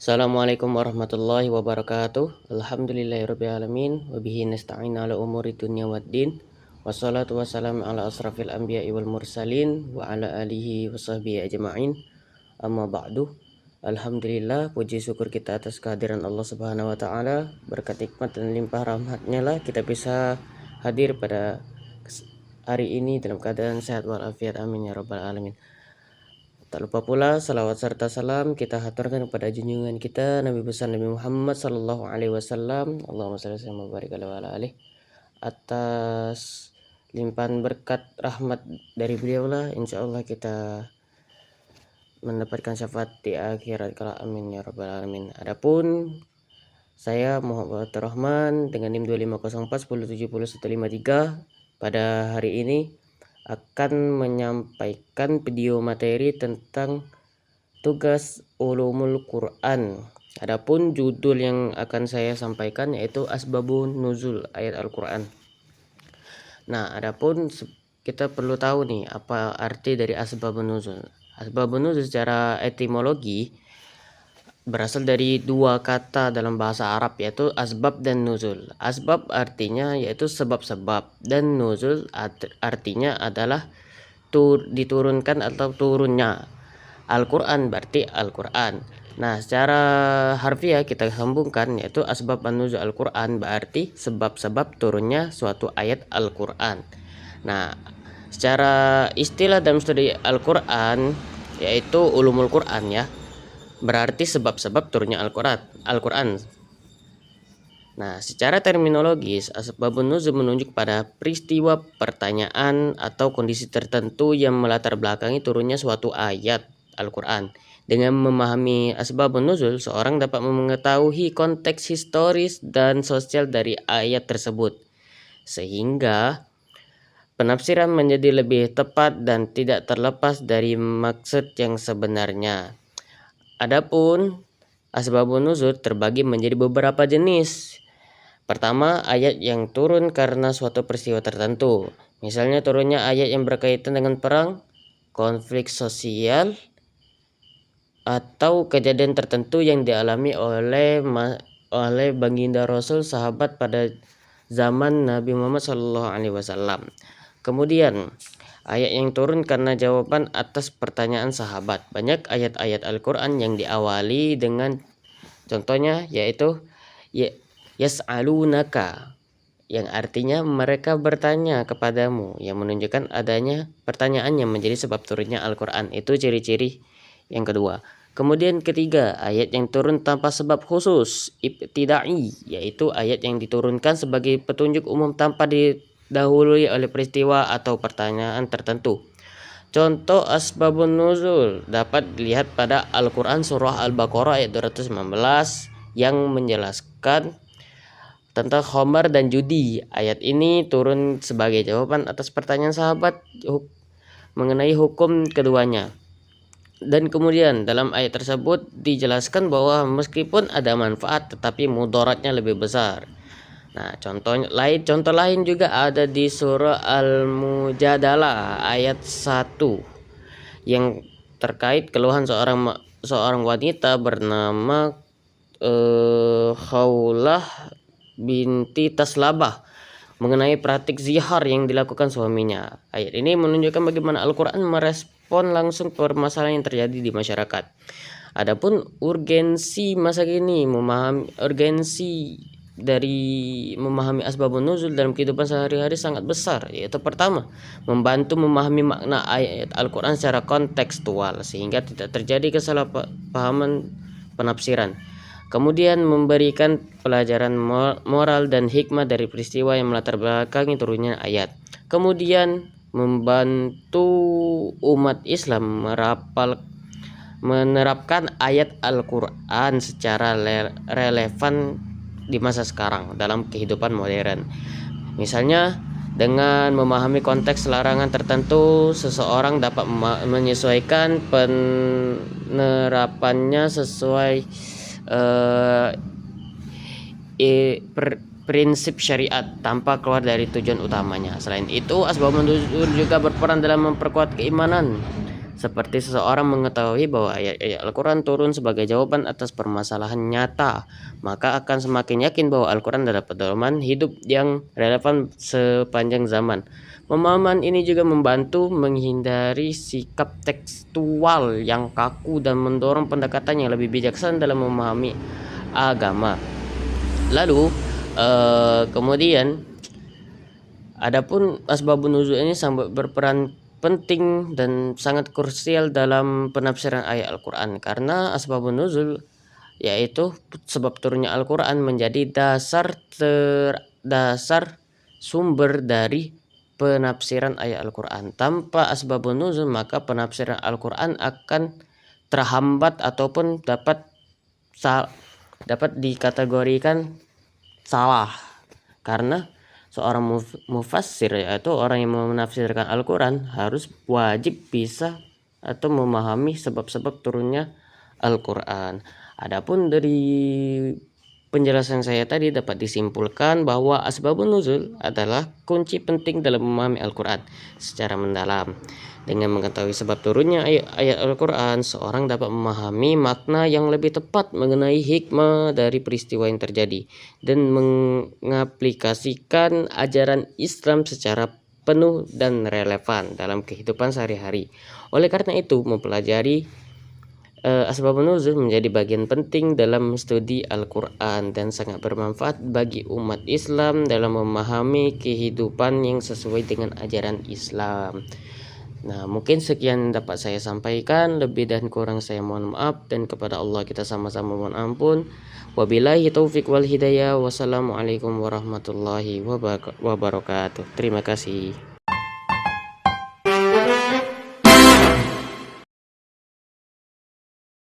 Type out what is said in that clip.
Assalamualaikum warahmatullahi wabarakatuh. Alhamdulillahirabbil alamin wa bihi nasta'in ala umuri dunya waddin. Wassalatu wassalamu ala asrafil anbiya'i wal mursalin wa ala alihi wa sahbihi ajma'in. Amma ba'du. Alhamdulillah, puji syukur kita atas kehadiran Allah Subhanahu wa taala. Berkat nikmat dan limpah rahmatnya lah kita bisa hadir pada hari ini dalam keadaan sehat walafiat. Amin ya rabbal alamin. Tak lupa pula salawat serta salam kita haturkan kepada junjungan kita Nabi besar Nabi Muhammad sallallahu alaihi wasallam. Allahumma shalli wa barik alaihi atas limpahan berkat rahmat dari beliau lah insyaallah kita mendapatkan syafaat di akhirat kelak. Amin ya rabbal alamin. Adapun saya Muhammad Rahman dengan NIM 2504 1070 pada hari ini akan menyampaikan video materi tentang tugas ulumul Quran. Adapun judul yang akan saya sampaikan yaitu asbabun nuzul ayat Al-Quran. Nah, adapun kita perlu tahu nih apa arti dari asbabun nuzul. Asbabun nuzul secara etimologi berasal dari dua kata dalam bahasa Arab yaitu asbab dan nuzul. Asbab artinya yaitu sebab-sebab dan nuzul artinya adalah diturunkan atau turunnya. Al-Quran berarti Al-Quran. Nah, secara harfiah kita sambungkan yaitu asbab nuzul Al-Quran berarti sebab-sebab turunnya suatu ayat Al-Quran. Nah, secara istilah dalam studi Al-Quran yaitu ulumul Quran ya, berarti sebab-sebab turunnya Al-Quran. Nah, secara terminologis, asbabun nuzul menunjuk pada peristiwa, pertanyaan, atau kondisi tertentu yang melatar belakangi turunnya suatu ayat Al-Quran. Dengan memahami asbabun nuzul, seorang dapat mengetahui konteks historis dan sosial dari ayat tersebut, sehingga penafsiran menjadi lebih tepat dan tidak terlepas dari maksud yang sebenarnya. Adapun asbabun nuzul terbagi menjadi beberapa jenis. Pertama, ayat yang turun karena suatu peristiwa tertentu. Misalnya turunnya ayat yang berkaitan dengan perang, konflik sosial, atau kejadian tertentu yang dialami oleh baginda Rasul sahabat pada zaman Nabi Muhammad SAW. Kemudian ayat yang turun karena jawaban atas pertanyaan sahabat. Banyak ayat-ayat Al-Quran yang diawali dengan contohnya yaitu yas'alunaka, yang artinya mereka bertanya kepadamu, yang menunjukkan adanya pertanyaan yang menjadi sebab turunnya Al-Quran. Itu ciri-ciri yang kedua. Kemudian ketiga, ayat yang turun tanpa sebab khusus, ibtida'i, yaitu ayat yang diturunkan sebagai petunjuk umum tanpa didahului oleh peristiwa atau pertanyaan tertentu. Contoh asbabun nuzul dapat dilihat pada Al-Quran surah Al-Baqarah ayat 219 yang menjelaskan tentang khamar dan judi. Ayat ini turun sebagai jawaban atas pertanyaan sahabat mengenai hukum keduanya. Dan kemudian dalam ayat tersebut dijelaskan bahwa meskipun ada manfaat tetapi mudaratnya lebih besar. Nah, contoh lain juga ada di surah Al-Mujadalah ayat 1 yang terkait keluhan seorang wanita bernama Khawlah binti Taslabah mengenai praktik zihar yang dilakukan suaminya. Ayat ini menunjukkan bagaimana Al-Quran merespon langsung permasalahan yang terjadi di masyarakat. Adapun urgensi masa kini memahami asbabun nuzul dalam kehidupan sehari-hari sangat besar, yaitu pertama, membantu memahami makna ayat Al-Quran secara kontekstual sehingga tidak terjadi kesalahpahaman penafsiran. Kemudian memberikan pelajaran moral dan hikmah dari peristiwa yang melatar belakangi turunnya ayat. Kemudian membantu umat Islam menerapkan ayat Al-Quran secara relevan di masa sekarang dalam kehidupan modern. Misalnya dengan memahami konteks larangan tertentu, seseorang dapat menyesuaikan penerapannya sesuai prinsip syariat tanpa keluar dari tujuan utamanya. Selain itu, asbabun nuzul juga berperan dalam memperkuat keimanan Seperti seseorang mengetahui bahwa ayat-ayat Al-Quran turun sebagai jawaban atas permasalahan nyata, maka akan semakin yakin bahwa Al-Quran adalah pedoman hidup yang relevan sepanjang zaman. Pemahaman ini juga membantu menghindari sikap tekstual yang kaku dan mendorong pendekatan yang lebih bijaksana dalam memahami agama. Lalu kemudian adapun asbabun nuzul ini sangat berperan penting dan sangat krusial dalam penafsiran ayat Al-Quran, karena asbabun nuzul yaitu sebab turunnya Al-Quran menjadi dasar sumber dari penafsiran ayat Al-Quran. Tanpa asbabun nuzul maka penafsiran Al-Quran akan terhambat ataupun dapat dikategorikan salah, karena seorang mufassir yaitu orang yang menafsirkan Al-Quran harus wajib bisa atau memahami sebab-sebab turunnya Al-Quran. Adapun dari penjelasan saya tadi dapat disimpulkan bahwa asbabun nuzul adalah kunci penting dalam memahami Al-Quran secara mendalam. Dengan mengetahui sebab turunnya ayat Al-Quran, seorang dapat memahami makna yang lebih tepat mengenai hikmah dari peristiwa yang terjadi dan mengaplikasikan ajaran Islam secara penuh dan relevan dalam kehidupan sehari-hari. Oleh karena itu, mempelajari asbabun nuzul menjadi bagian penting dalam studi Al-Quran dan sangat bermanfaat bagi umat Islam dalam memahami kehidupan yang sesuai dengan ajaran Islam. Nah, mungkin sekian dapat saya sampaikan. Lebih dan kurang saya mohon maaf, dan kepada Allah kita sama-sama mohon ampun. Wabillahi taufik wal hidayah. Wassalamualaikum warahmatullahi wabarakatuh. Terima kasih.